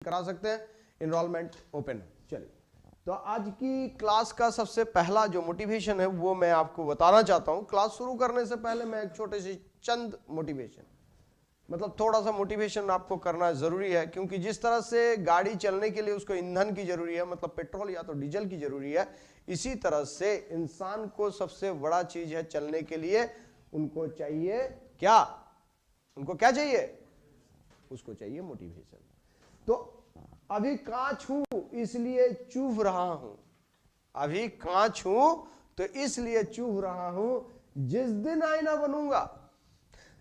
करा सकते हैं, एनरोलमेंट ओपन है। चलिए, तो आज की क्लास का सबसे पहला जो मोटिवेशन है वो मैं आपको बताना चाहता हूं। क्लास शुरू करने से पहले मैं एक छोटे से चंद मोटिवेशन, मतलब थोड़ा सा मोटिवेशन आपको करना जरूरी है, क्योंकि जिस तरह से गाड़ी चलने के लिए उसको ईंधन की जरूरी है, मतलब पेट्रोल या तो डीजल की जरूरी है, इसी तरह से इंसान को सबसे बड़ा चीज है चलने के लिए उनको चाहिए क्या? उनको क्या चाहिए? उसको चाहिए मोटिवेशन। तो अभी कांच हूं इसलिए चूभ रहा हूं, अभी कांच हूं तो इसलिए चूभ रहा हूं, जिस दिन आईना बनूंगा,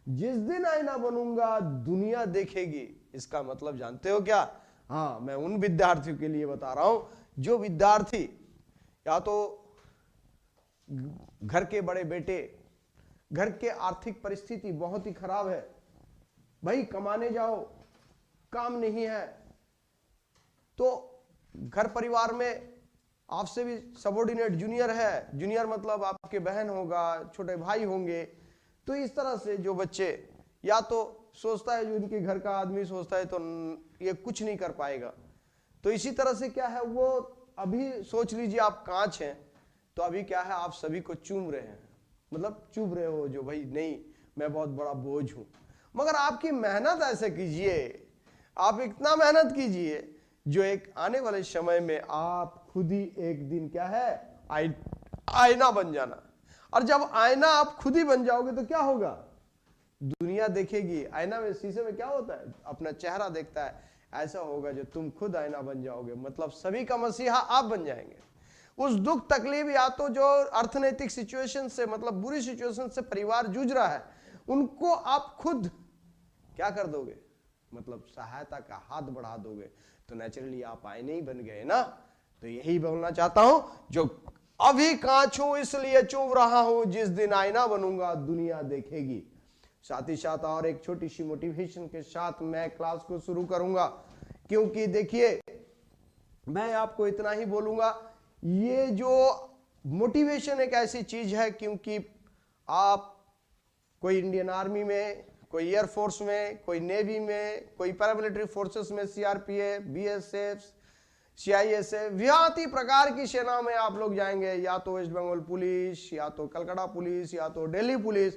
जिस दिन आईना बनूंगा दुनिया देखेगी। इसका मतलब जानते हो क्या? हाँ, मैं उन विद्यार्थियों के लिए बता रहा हूं जो विद्यार्थी या तो घर के बड़े बेटे, घर के आर्थिक परिस्थिति बहुत ही खराब है, भाई कमाने जाओ, काम नहीं है, तो घर परिवार में आपसे भी सबॉर्डिनेट जूनियर है, जूनियर मतलब आपके बहन होगा, छोटे भाई होंगे, तो इस तरह से जो बच्चे या तो सोचता है, जो उनके घर का आदमी सोचता है तो ये कुछ नहीं कर पाएगा, तो इसी तरह से क्या है, वो अभी सोच लीजिए आप कांच हैं, तो अभी क्या है, आप सभी को चूम रहे हैं, मतलब चुभ रहे हो, जो भाई नहीं मैं बहुत बड़ा बोझ हूं। मगर आपकी मेहनत ऐसे कीजिए, आप इतना मेहनत कीजिए जो एक आने वाले समय में आप खुद ही एक दिन क्या है, आईना बन जाना। और जब आईना आप खुद ही बन जाओगे तो क्या होगा? दुनिया देखेगी। आईना में, शीशे में क्या होता है? अपना चेहरा देखता है। ऐसा होगा जो तुम खुद आईना बन जाओगे, मतलब सभी का मसीहा आप बन जाएंगे। उस दुख तकलीफ या तो जो अर्थनैतिक सिचुएशन से, मतलब बुरी सिचुएशन से परिवार जूझ रहा है, उनको आप खुद क्या कर दोगे, मतलब सहायता का हाथ बढ़ा दोगे, तो नेचुरली आप आईने ही बन गए ना। तो यही बोलना चाहता हूं, जो अभी कांच हूं इसलिए चुभ रहा हूं, जिस दिन आईना बनूंगा दुनिया देखेगी। साथ ही साथ और एक छोटी सी मोटिवेशन के साथ मैं क्लास को शुरू करूंगा, क्योंकि देखिए मैं आपको इतना ही बोलूंगा, ये जो मोटिवेशन एक ऐसी चीज है, क्योंकि आप कोई इंडियन आर्मी में, कोई एयरफोर्स में, कोई नेवी में, कोई पैरामिलिट्री फोर्सेस में, सीआरपीएफ, बीएसएफ, सीआईएसएफ, व्यापी प्रकार की सेना में आप लोग जाएंगे, या तो वेस्ट बंगाल पुलिस, या तो कलकत्ता पुलिस, या तो दिल्ली पुलिस,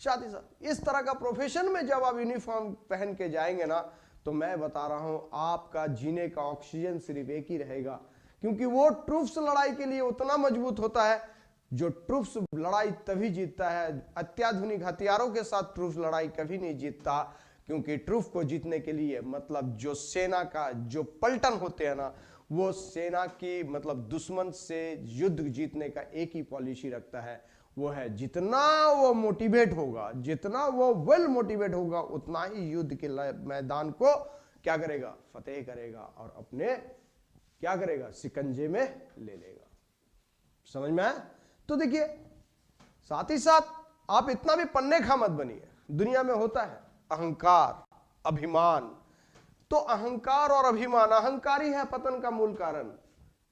साथ ही साथ इस तरह का प्रोफेशन में जब आप यूनिफॉर्म पहन के जाएंगे ना, तो मैं बता रहा हूं आपका जीने का ऑक्सीजन सिर्फ एक ही रहेगा, क्योंकि वो ट्रूप्स लड़ाई के लिए उतना मजबूत होता है। जो ट्रूप्स लड़ाई तभी जीतता है, अत्याधुनिक हथियारों के साथ ट्रूप्स लड़ाई कभी नहीं जीतता, क्योंकि ट्रूप को जीतने के लिए, मतलब जो सेना का जो पलटन होते हैं ना, वो सेना की, मतलब दुश्मन से युद्ध जीतने का एक ही पॉलिसी रखता है, वो है जितना वो मोटिवेट होगा, जितना वो वेल मोटिवेट होगा, उतना ही युद्ध के मैदान को क्या करेगा, फतेह करेगा और अपने क्या करेगा, शिकंजे में ले लेगा। समझ में आया? तो देखिए, साथ ही साथ आप इतना भी पन्ने खा मत बनिए। दुनिया में होता है अहंकार, अभिमान, तो अहंकार और अभिमान, अहंकारी है पतन का मूल कारण।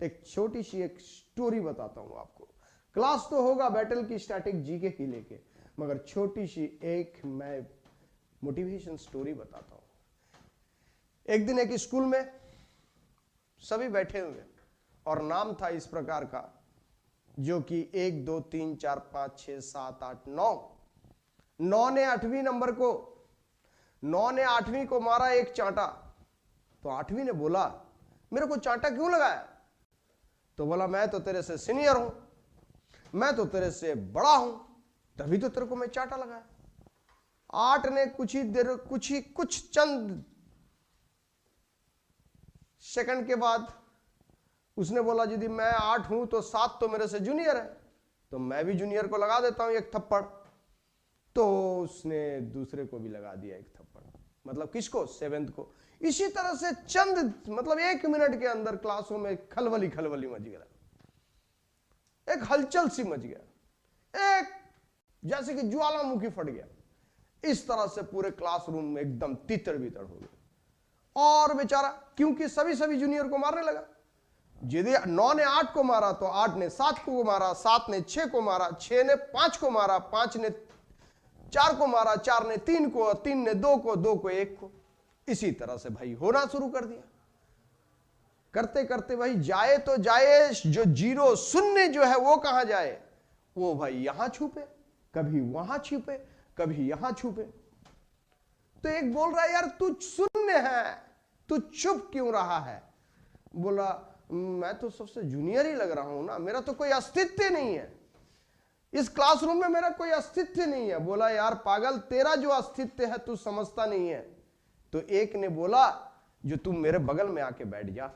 एक छोटी सी एक स्टोरी बताता हूं आपको। क्लास तो होगा बैटल की, स्टैटिक जीके की लेके, मगर छोटी सी एक मैं मोटिवेशन स्टोरी बताता हूं। एक दिन एक स्कूल में सभी बैठे हुए, और नाम था इस प्रकार का, जो कि 1 2 3 4 5 6 7 8 9 ने 8वीं नंबर को, 9 ने 8वीं को मारा एक चांटा। तो 8वीं ने बोला, मेरे को चांटा क्यों लगाया? तो बोला, मैं तो तेरे से सीनियर हूं, मैं तो तेरे से बड़ा हूं, तभी तो तेरे को मैं चांटा लगाया। 8 ने कुछ ही देर, कुछ चंद सेकंड के बाद उसने बोला, यदि मैं 8 हूं तो 7 तो मेरे से जूनियर है, तो मैं भी जूनियर को लगा देता हूं एक थप्पड़। तो उसने दूसरे को भी लगा दिया एक थप्पड़, मतलब किसको? 7th को। इसी तरह से चंद, मतलब 1 मिनट के अंदर क्लासों में खलबली मच गया, एक हलचल सी मच गया, एक जैसे कि ज्वालामुखी फट गया। इस तरह से पूरे क्लासरूम में एकदम तितर बितर हो गया। और बेचारा, क्योंकि सभी जूनियर को मारने लगा। यदि 9 ने 8 को मारा तो 8 ने 7 को मारा, 7 ने 6 को मारा, 6 ने 5 को मारा, 5 ने 4 को मारा, 4 ने 3 को, 3 ने 2 को, 2 को 1 को। इसी तरह से भाई होना शुरू कर दिया। करते करते भाई जाए तो जाए, जो जीरो शून्य जो है वो कहां जाए, वो भाई यहां छुपे, कभी वहां छुपे, कभी यहां छुपे। तो एक बोल रहा है यार तू शून्य है, तू चुप क्यों रहा है? बोला मैं तो सबसे जूनियर ही लग रहा हूं ना, मेरा तो कोई अस्तित्व नहीं है, इस क्लासरूम में मेरा कोई अस्तित्व नहीं है। बोला यार पागल, तेरा जो अस्तित्व है तू समझता नहीं है। तो एक ने बोला जो तू मेरे बगल में आके बैठ जा।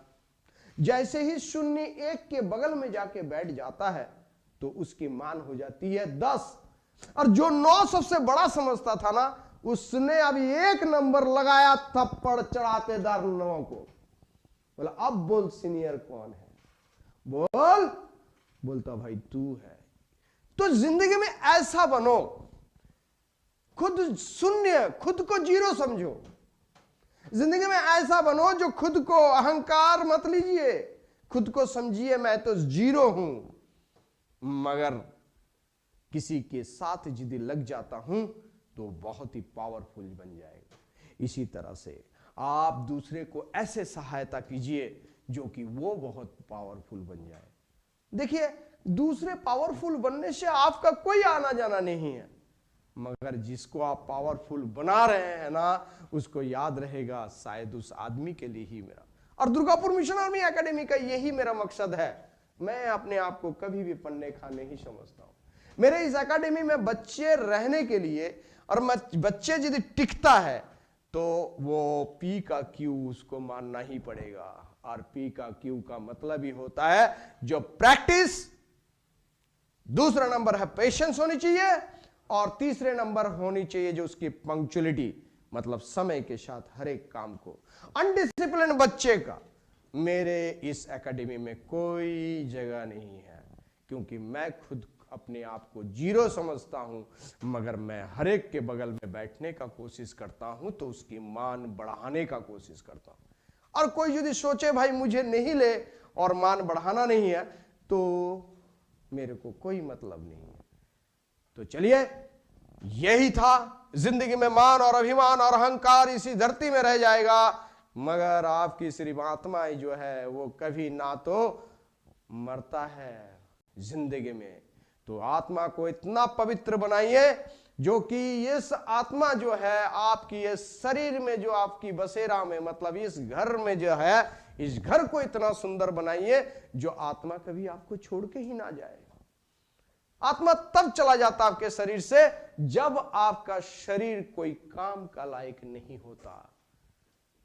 जैसे ही शून्य एक के बगल में जाके बैठ जाता है तो उसकी मान हो जाती है 10, और जो 9 सबसे बड़ा समझता था ना, उसने अभी 1 नंबर लगाया थप्पड़ चढ़ातेदार 9 को। बोला अब बोल सीनियर कौन है? बोलता भाई तू है। तो जिंदगी में ऐसा बनो, खुद शून्य, खुद को जीरो समझो। जिंदगी में ऐसा बनो जो खुद को, अहंकार मत लीजिए, खुद को समझिए मैं तो जीरो हूं, मगर किसी के साथ यदि लग जाता हूं तो बहुत ही पावरफुल बन जाएगा। इसी तरह से आप दूसरे को ऐसे सहायता कीजिए जो कि वो बहुत पावरफुल बन जाए। देखिए दूसरे पावरफुल बनने से आपका कोई आना जाना नहीं है, मगर जिसको आप पावरफुल बना रहे हैं ना, उसको याद रहेगा शायद उस आदमी के लिए ही मेरा। और दुर्गापुर मिशन आर्मी एकेडमी का यही मेरा मकसद है। मैं अपने आप को कभी भी पन्ने खा नहीं समझता हूं। मेरे इस एकेडमी में बच्चे रहने के लिए, और बच्चे यदि टिकता है तो वो पी का क्यू उसको मानना ही पड़ेगा। और पी का क्यू का मतलब ही होता है जो प्रैक्टिस, दूसरा नंबर है पेशेंस होनी चाहिए, और तीसरे नंबर होनी चाहिए जो उसकी पंक्चुअलिटी, मतलब समय के साथ हर एक काम को। अनडिसिप्लिन बच्चे का मेरे इस एकेडमी में कोई जगह नहीं है, क्योंकि मैं खुद अपने आप को जीरो समझता हूं, मगर मैं हर एक के बगल में बैठने का कोशिश करता हूं तो उसकी मान बढ़ाने का कोशिश करता हूं। और कोई यदि सोचे भाई मुझे नहीं ले और मान बढ़ाना नहीं है, तो मेरे को कोई मतलब नहीं है। तो चलिए, यही था। जिंदगी में मान और अभिमान और अहंकार इसी धरती में रह जाएगा, मगर आपकी सिर्फ आत्मा ही जो है वो कभी ना तो मरता है जिंदगी में। तो आत्मा को इतना पवित्र बनाइए जो कि इस आत्मा जो है आपकी इस शरीर में, जो आपकी बसेरा में, मतलब इस घर में जो है, इस घर को इतना सुंदर बनाइए जो आत्मा कभी आपको छोड़ के ही ना जाए। आत्मा तब चला जाता आपके शरीर से जब आपका शरीर कोई काम का लायक नहीं होता,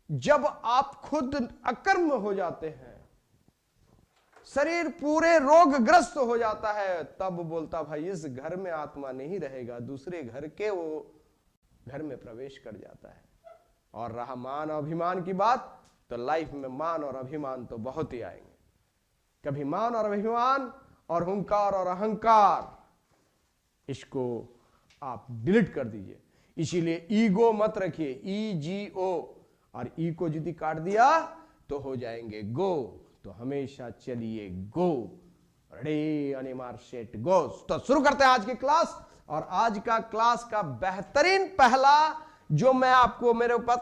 जब आप खुद अकर्म हो जाते हैं, शरीर पूरे रोगग्रस्त हो जाता है, तब बोलता भाई इस घर में आत्मा नहीं रहेगा, दूसरे घर के वो घर में प्रवेश कर जाता है। और रहा मान और अभिमान की बात, तो लाइफ में मान और अभिमान तो बहुत ही आएंगे। कभी मान और अभिमान और हुंकार और अहंकार, इसको आप डिलीट कर दीजिए। इसीलिए ईगो मत रखिए, EGO, और ई को यदि काट दिया तो हो जाएंगे गो। तो हमेशा चलिए गो, रेडी अनिमार सेट गो। तो शुरू करते हैं आज की क्लास। और आज का क्लास का बेहतरीन पहला जो मैं आपको मेरे ऊपर